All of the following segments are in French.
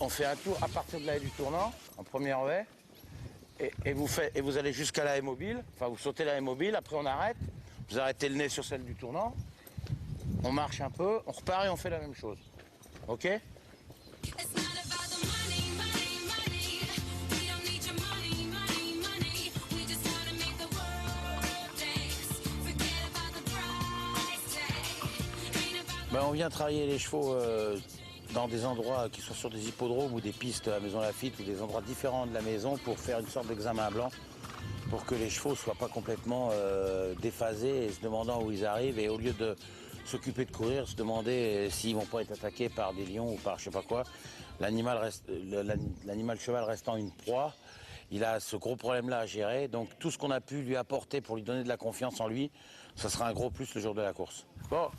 on fait un tour à partir de la haie du tournant, en première haie, et vous allez jusqu'à la haie mobile, enfin vous sautez la haie mobile, après on arrête, vous arrêtez le nez sur celle du tournant, on marche un peu, on repart et on fait la même chose. Ok? Ben, on vient travailler les chevaux dans des endroits qui sont sur des hippodromes ou des pistes à Maison Lafitte ou des endroits différents de la maison pour faire une sorte d'examen blanc pour que les chevaux ne soient pas complètement déphasés et se demandant où ils arrivent et au lieu de s'occuper de courir, se demander s'ils vont pas être attaqués par des lions ou par je sais pas quoi. L'animal cheval restant une proie, il a ce gros problème-là à gérer. Donc tout ce qu'on a pu lui apporter pour lui donner de la confiance en lui, ça sera un gros plus le jour de la course. Bon.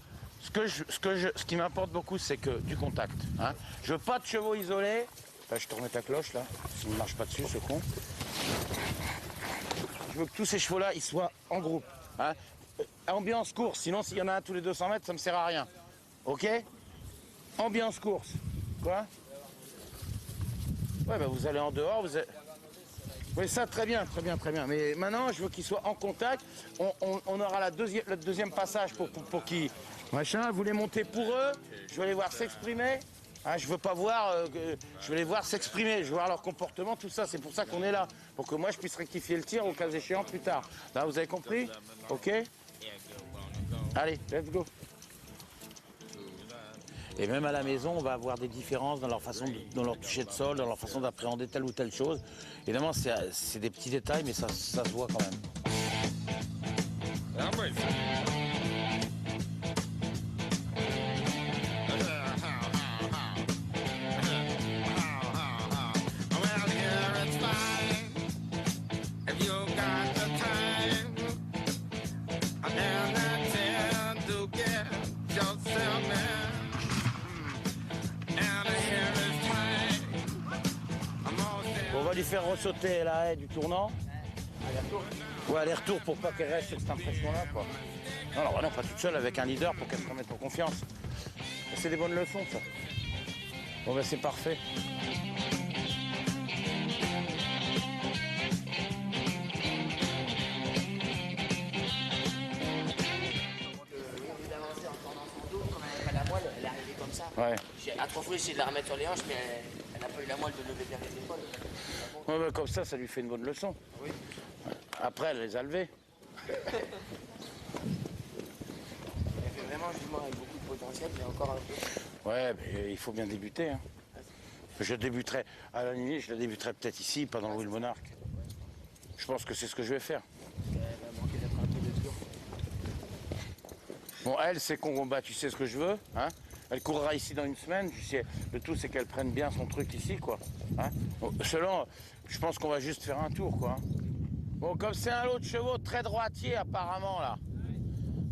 Ce qui m'importe beaucoup, c'est que du contact. Hein. Je veux pas de chevaux isolés. Là, je te remets ta cloche, là. S'il ne marche pas dessus, ce con. Je veux que tous ces chevaux-là, ils soient en groupe. Hein. Ambiance course. Sinon, s'il y en a un tous les 200 mètres, ça me sert à rien. OK? Ambiance course. Quoi? Ouais, bah vous allez en dehors, vous allez... Oui, ça, très bien, très bien, très bien. Mais maintenant, je veux qu'ils soient en contact. On aura le deuxième passage pour qu'ils... Machin, vous les montez pour eux, je veux les voir s'exprimer. Hein, je veux pas voir, je veux les voir s'exprimer, je veux voir leur comportement, tout ça. C'est pour ça qu'on est là, pour que moi je puisse rectifier le tir au cas échéant plus tard. Là, vous avez compris? OK? Allez, let's go. Et même à la maison, on va avoir des différences dans leur façon, dans leur toucher de sol, dans leur façon d'appréhender telle ou telle chose. Évidemment, c'est des petits détails, mais ça se voit quand même. On va lui faire ressauter la haie du tournant. Aller-retour? Ouais, aller-retour pour pas qu'elle reste sur cette impression-là, quoi. Non, non, pas toute seule, avec un leader pour qu'elle se remette en confiance. C'est des bonnes leçons, ça. Bon, ben c'est parfait. Elle est arrivée comme ça. Ouais. J'ai à 3 fois essayé de la remettre sur les hanches, mais elle n'a pas eu la moelle de lever bien les épaules. Ouais, ben, comme ça lui fait une bonne leçon. Oui. Après, elle les a levées. Elle fait vraiment un jument avec beaucoup de potentiel, mais encore un peu. Ouais, mais il faut bien débuter. Hein. Je débuterai, à la limite, je la débuterai peut-être ici, pas dans le Louis le Monarque. Je pense que c'est ce que je vais faire. Elle va manquer d'être un peu de tour. Bon, elle, c'est qu'on bah, tu sais ce que je veux, hein. Elle courra ici dans une semaine. Le tout, c'est qu'elle prenne bien son truc ici, quoi. Hein. Bon, selon, je pense qu'on va juste faire un tour, quoi. Bon, comme c'est un lot de chevaux très droitier, apparemment, là,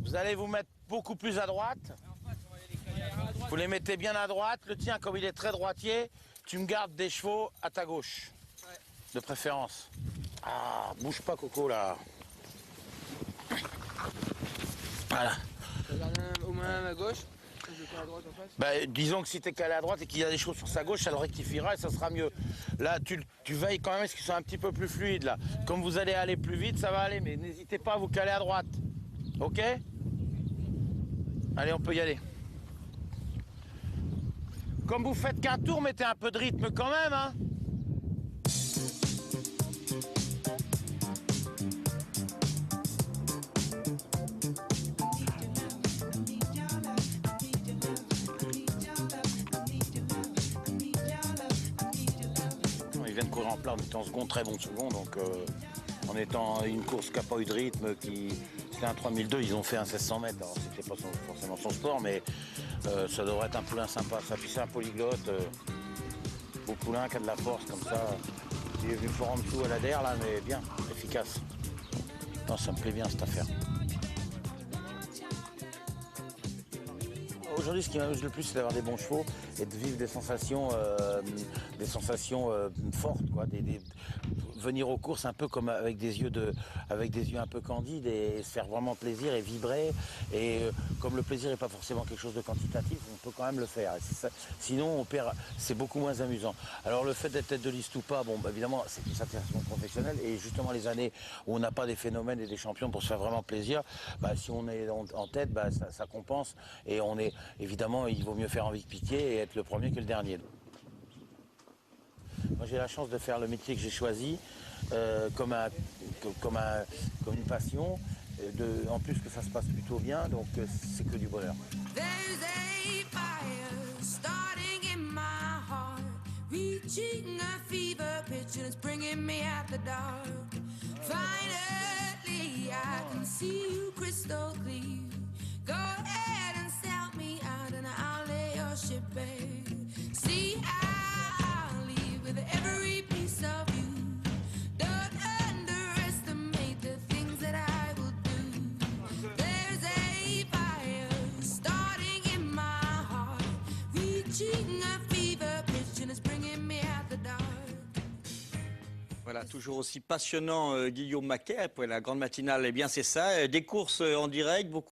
vous allez vous mettre beaucoup plus à droite. Vous les mettez bien à droite. Le tien, comme il est très droitier, tu me gardes des chevaux à ta gauche, de préférence. Ah, bouge pas, Coco, là. Voilà. Au moins à ma gauche, je vais à droite en face. Bah, disons que si t'es calé à droite et qu'il y a des choses sur sa gauche, ça le rectifiera et ça sera mieux. Là, tu veilles quand même à ce qu'ils soient un petit peu plus fluides, là. Comme vous allez aller plus vite, ça va aller, mais n'hésitez pas à vous caler à droite. OK? Allez, on peut y aller. Comme vous faites qu'un tour, mettez un peu de rythme quand même, hein? Ils viennent courir en plat en étant second, très bon second, donc en étant une course qui n'a pas eu de rythme, c'était un 3002, ils ont fait un 1600 mètres, alors c'était pas forcément son sport, mais ça devrait être un poulain sympa, ça, puis c'est un polyglotte, beau poulain qui a de la force comme ça, il est venu fort en dessous à la DER là, mais bien, efficace. Non, ça me plaît bien cette affaire. Aujourd'hui, ce qui m'amuse le plus, c'est d'avoir des bons chevaux et de vivre des sensations fortes, quoi. venir aux courses un peu comme avec des yeux un peu candides et se faire vraiment plaisir et vibrer. Et comme le plaisir n'est pas forcément quelque chose de quantitatif, on peut quand même le faire. Sinon, c'est beaucoup moins amusant. Alors le fait d'être tête de liste ou pas, bon, bah, évidemment, c'est une satisfaction professionnelle. Et justement, les années où on n'a pas des phénomènes et des champions pour se faire vraiment plaisir, bah, si on est en tête, bah, ça compense. Et évidemment, il vaut mieux faire envie de piquer et être le premier que le dernier. Moi, j'ai la chance de faire le métier que j'ai choisi comme une passion. En plus que ça se passe plutôt bien, donc c'est que du bonheur. There's a fire starting in my heart, reaching a fever pitch and it's bringing me out the dark. Finally, I can see you crystal clear. Go ahead and sell me out and I'll lay your ship bare. See, I'll leave with every piece of you. Don't underestimate the things that I will do. There's a fire starting in my heart, reaching a fever pitch and it's bringing me out the dark. Voilà, toujours aussi passionnant, Guillaume Maquet, pour la grande matinale. Eh bien, c'est ça, des courses en direct, beaucoup